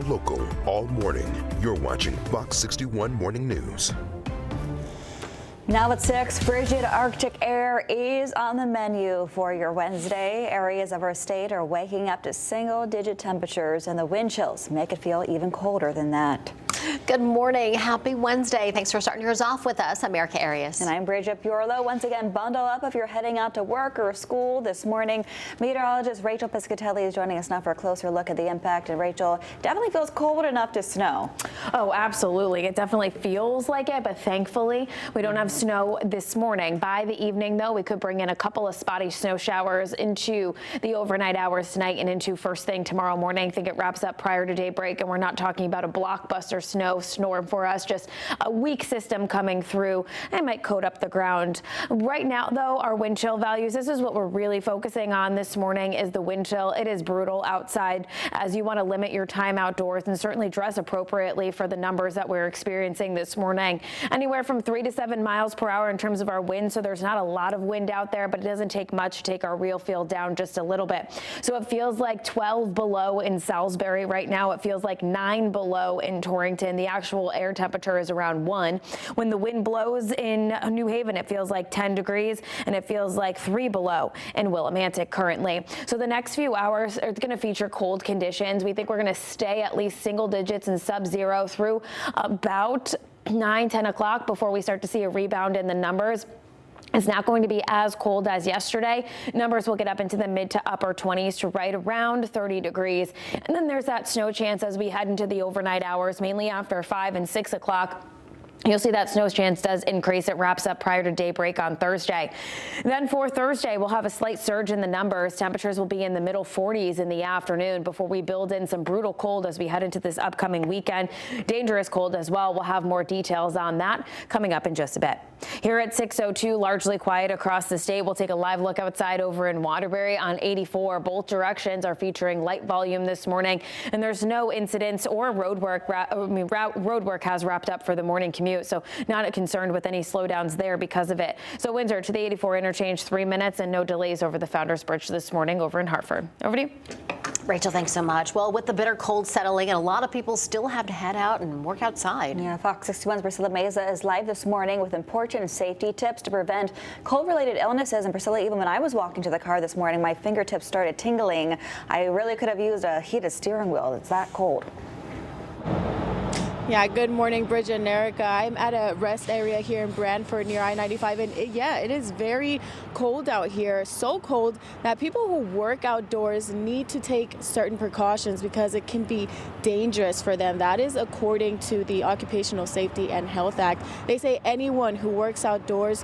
local all morning. You're watching Fox 61 Morning News. Now at 6, frigid Arctic air is on the menu for your Wednesday. Areas of our state are waking up to single-digit temperatures, and the wind chills make it feel even colder than that. Good morning. Happy Wednesday. Thanks for starting yours off with us. I'm Erica Arias. And I'm Bridget Piorlo. Once again, bundle up if you're heading out to work or school this morning. Meteorologist Rachel Piscatelli is joining us now for a closer look at the impact. And Rachel, definitely feels cold enough to snow. Oh, absolutely. It definitely feels like it, but thankfully we don't have snow this morning. By the evening, though, we could bring in a couple of spotty snow showers into the overnight hours tonight and into first thing tomorrow morning. I think it wraps up prior to daybreak, and we're not talking about a blockbuster snow storm for us, just a weak system coming through and might coat up the ground. Right now, though, our wind chill values, this is what we're really focusing on this morning, is the wind chill. It is brutal outside as you want to limit your time outdoors and certainly dress appropriately for the numbers that we're experiencing this morning. Anywhere from 3 to 7 miles per hour in terms of our wind, so there's not a lot of wind out there, but it doesn't take much to take our real feel down just a little bit. So it feels like 12 below in Salisbury right now. It feels like 9 below in Torrington. The actual air temperature is around 1. When the wind blows in New Haven, it feels like 10 degrees, and it feels like 3 below in Willimantic currently. So the next few hours are going to feature cold conditions. We think we're going to stay at least single digits and sub-zero through about 9-10 o'clock before we start to see a rebound in the numbers. It's not going to be as cold as yesterday. Numbers will get up into the mid to upper 20s to right around 30 degrees. And then there's that snow chance as we head into the overnight hours, mainly after 5 and 6 o'clock. You'll see that snow chance does increase. It wraps up prior to daybreak on Thursday. Then for Thursday, we'll have a slight surge in the numbers. Temperatures will be in the middle 40s in the afternoon before we build in some brutal cold as we head into this upcoming weekend. Dangerous cold as well. We'll have more details on that coming up in just a bit. Here at 6:02, largely quiet across the state. We'll take a live look outside over in Waterbury on 84. Both directions are featuring light volume this morning, and there's no incidents or road work. Road work has wrapped up for the morning commute, so not concerned with any slowdowns there because of it. So Windsor to the 84 interchange, 3 minutes, and no delays over the Founders Bridge this morning over in Hartford. Over to you. Rachel, thanks so much. Well, with the bitter cold settling, and a lot of people still have to head out and work outside. Yeah, Fox 61's Priscilla Meza is live this morning with important safety tips to prevent cold-related illnesses. And Priscilla, even when I was walking to the car this morning, my fingertips started tingling. I really could have used a heated steering wheel. It's that cold. Yeah, good morning, Bridget and Erica. I'm at a rest area here in Brantford near I-95, and it is very cold out here. So cold that people who work outdoors need to take certain precautions because it can be dangerous for them. That is according to the Occupational Safety and Health Act. They say anyone who works outdoors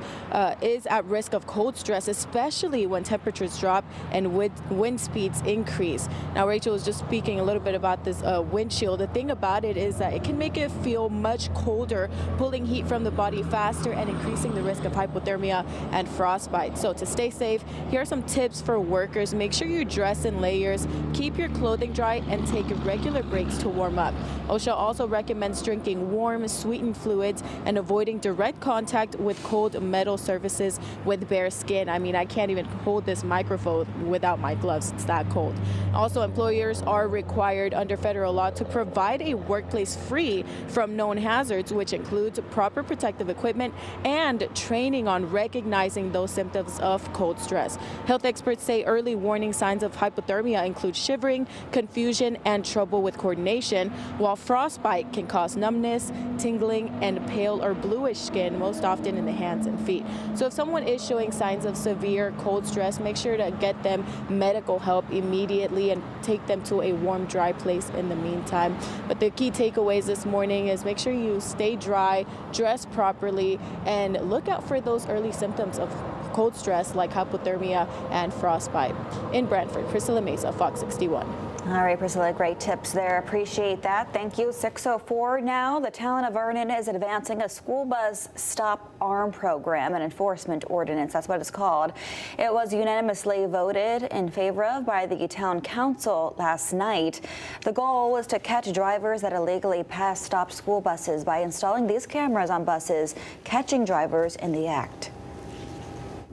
is at risk of cold stress, especially when temperatures drop and wind speeds increase. Now, Rachel was just speaking a little bit about this wind chill. The thing about it is that it can make it feel much colder, pulling heat from the body faster and increasing the risk of hypothermia and frostbite. So to stay safe, here are some tips for workers. Make sure you dress in layers, keep your clothing dry, and take regular breaks to warm up. OSHA also recommends drinking warm, sweetened fluids and avoiding direct contact with cold metal surfaces with bare skin. I mean, I can't even hold this microphone without my gloves. It's that cold. Also, employers are required under federal law to provide a workplace free from known hazards, which includes proper protective equipment and training on recognizing those symptoms of cold stress. Health experts say early warning signs of hypothermia include shivering, confusion, and trouble with coordination, while frostbite can cause numbness, tingling, and pale or bluish skin, most often in the hands and feet. So if someone is showing signs of severe cold stress, make sure to get them medical help immediately and take them to a warm, dry place in the meantime. But the key takeaways this morning is make sure you stay dry, dress properly, and look out for those early symptoms of cold stress like hypothermia and frostbite. In Brantford, Priscilla Meza, Fox 61. All right, Priscilla, great tips there. Appreciate that. Thank you. 6:04 now. The town of Vernon is advancing a school bus stop arm program, an enforcement ordinance. That's what it's called. It was unanimously voted in favor of by the town council last night. The goal was to catch drivers that illegally pass stop school buses by installing these cameras on buses, catching drivers in the act.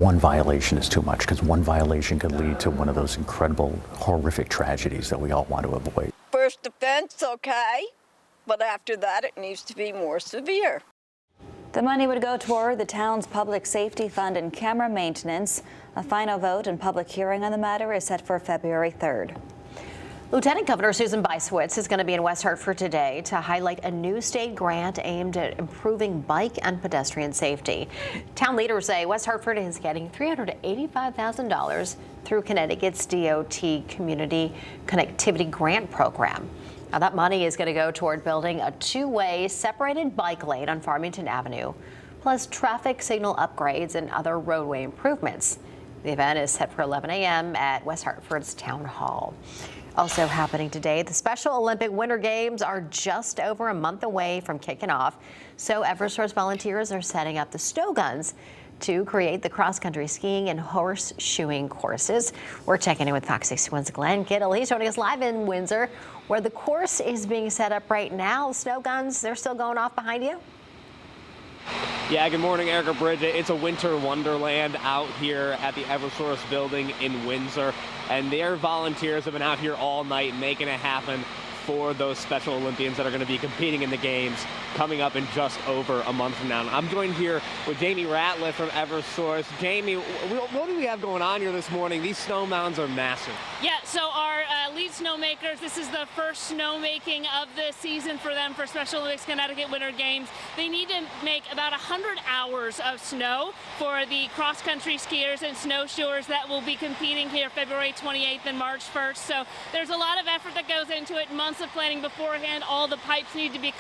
One violation is too much because one violation could lead to one of those incredible, horrific tragedies that we all want to avoid. For first offense, okay, but after that it needs to be more severe. The money would go toward the town's public safety fund and camera maintenance. A final vote and public hearing on the matter is set for February 3rd. Lieutenant Governor Susan Bysiewicz is going to be in West Hartford today to highlight a new state grant aimed at improving bike and pedestrian safety. Town leaders say West Hartford is getting $385,000 through Connecticut's DOT Community Connectivity Grant Program. Now, that money is going to go toward building a two-way separated bike lane on Farmington Avenue, plus traffic signal upgrades and other roadway improvements. The event is set for 11 a.m. at West Hartford's Town Hall. Also happening today, the Special Olympic Winter Games are just over a month away from kicking off, so Eversource volunteers are setting up the snow guns to create the cross-country skiing and horseshoeing courses. We're checking in with Fox 61's Glenn Kittle. He's joining us live in Windsor, where the course is being set up right now. Snow guns, they're still going off behind you? Yeah, good morning, Erica Bridget. It's a winter wonderland out here at the Eversource building in Windsor, and their volunteers have been out here all night making it happen for those Special Olympians that are going to be competing in the games coming up in just over a month from now. I'm joined here with Jamie Ratliff from Eversource. Jamie, what do we have going on here this morning? These snow mounds are massive. Yeah, so our lead snowmakers, this is the first snowmaking of the season for them for Special Olympics Connecticut Winter Games. They need to make about 100 hours of snow for the cross-country skiers and snowshoers that will be competing here February 28th and March 1st. So there's a lot of effort that goes into it, months of planning beforehand. All the pipes need to be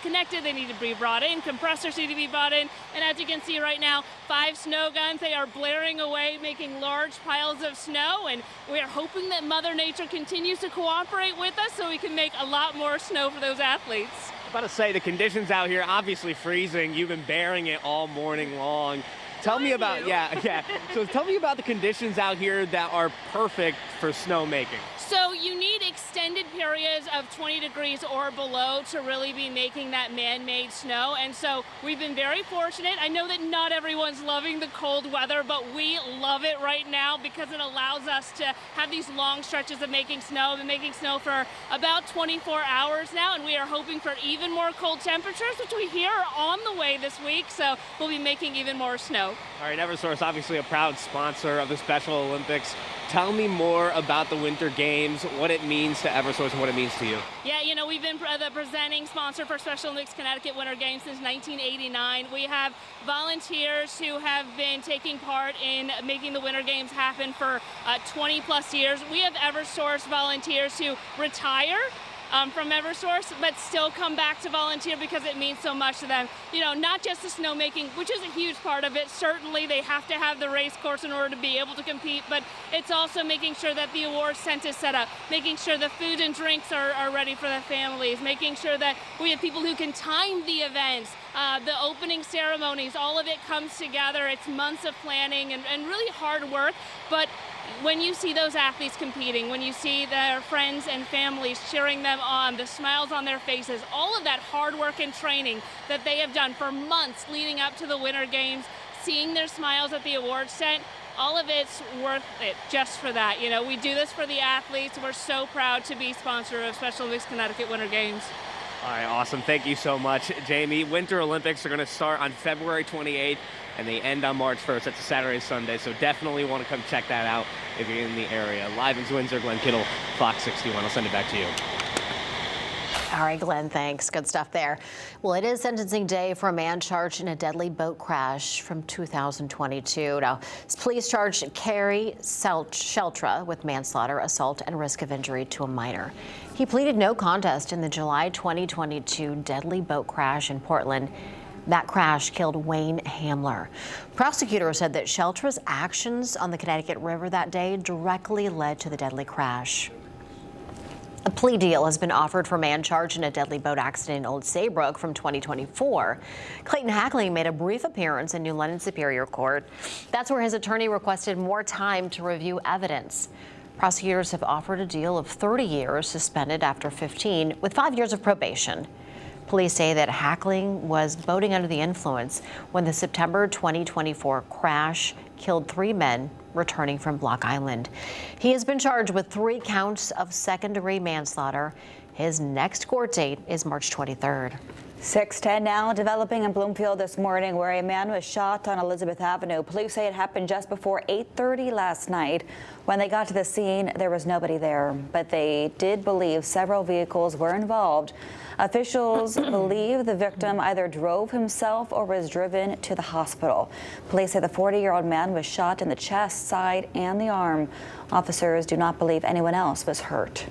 connected. They need to be brought in. Compressors need to be brought in. And as you can see right now, 5 snow guns. They are blaring away, making large piles of snow. And we are hoping that Mother Nature continues to cooperate with us so we can make a lot more snow for those athletes. I'm about to say, the conditions out here, obviously freezing. You've been bearing it all morning long. Tell me about, yeah. So tell me about the conditions out here that are perfect for snowmaking. So you need extended periods of 20 degrees or below to really be making that man-made snow. And so we've been very fortunate. I know that not everyone's loving the cold weather, but we love it right now because it allows us to have these long stretches of making snow. We've been making snow for about 24 hours now, and we are hoping for even more cold temperatures, which we hear are on the way this week. So we'll be making even more snow. All right, Eversource, obviously a proud sponsor of the Special Olympics. Tell me more about the Winter Games, what it means to Eversource and what it means to you. Yeah, you know, we've been the presenting sponsor for Special Olympics Connecticut Winter Games since 1989. We have volunteers who have been taking part in making the Winter Games happen for 20 plus years. We have Eversource volunteers who retire from Eversource, but still come back to volunteer because it means so much to them. You know, not just the snowmaking, which is a huge part of it. Certainly they have to have the race course in order to be able to compete, but it's also making sure that the awards tent is set up, making sure the food and drinks are ready for the families, making sure that we have people who can time the events, the opening ceremonies, all of it comes together. It's months of planning and really hard work, but when you see those athletes competing, when you see their friends and families cheering them on, the smiles on their faces, all of that hard work and training that they have done for months leading up to the Winter Games, seeing their smiles at the awards tent, all of it's worth it just for that. You know, we do this for the athletes. We're so proud to be sponsor of Special Olympics Connecticut Winter Games. All right, awesome. Thank you so much, Jamie. Winter Olympics are going to start on February 28th, and they end on March 1st. That's a Saturday, Sunday, so definitely want to come check that out if you're in the area. Live in Windsor, Glenn Kittle, Fox 61. I'll send it back to you. All right, Glenn, thanks. Good stuff there. Well, it is sentencing day for a man charged in a deadly boat crash from 2022. Now, police charged Kerry Sheltra with manslaughter, assault, and risk of injury to a minor. He pleaded no contest in the July 2022 deadly boat crash in Portland. That crash killed Wayne Hamler. Prosecutors said that Sheltra's actions on the Connecticut River that day directly led to the deadly crash. A plea deal has been offered for a man charged in a deadly boat accident in Old Saybrook from 2024. Clayton Hackling made a brief appearance in New London Superior Court. That's where his attorney requested more time to review evidence. Prosecutors have offered a deal of 30 years, suspended after 15, with 5 years of probation. Police say that Hackling was boating under the influence when the September 2024 crash killed 3 men returning from Block Island. He has been charged with 3 counts of second-degree manslaughter. His next court date is March 23rd. 6:10 now, developing in Bloomfield this morning where a man was shot on Elizabeth Avenue. Police say it happened just before 8:30 last night. When they got to the scene, there was nobody there, but they did believe several vehicles were involved. Officials believe the victim either drove himself or was driven to the hospital. Police say the 40-year-old man was shot in the chest, side, and the arm. Officers do not believe anyone else was hurt.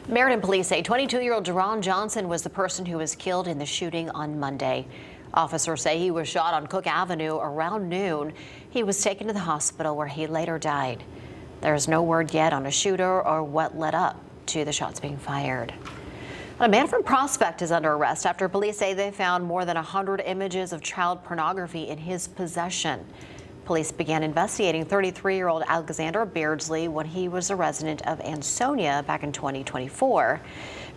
Meriden police say 22-year-old Jerron Johnson was the person who was killed in the shooting on Monday. Officers say he was shot on Cook Avenue around noon. He was taken to the hospital where he later died. There is no word yet on a shooter or what led up to the shots being fired. A man from Prospect is under arrest after police say they found more than 100 images of child pornography in his possession. Police began investigating 33-year-old Alexander Beardsley when he was a resident of Ansonia back in 2024.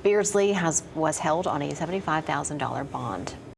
Beardsley was held on a $75,000 bond.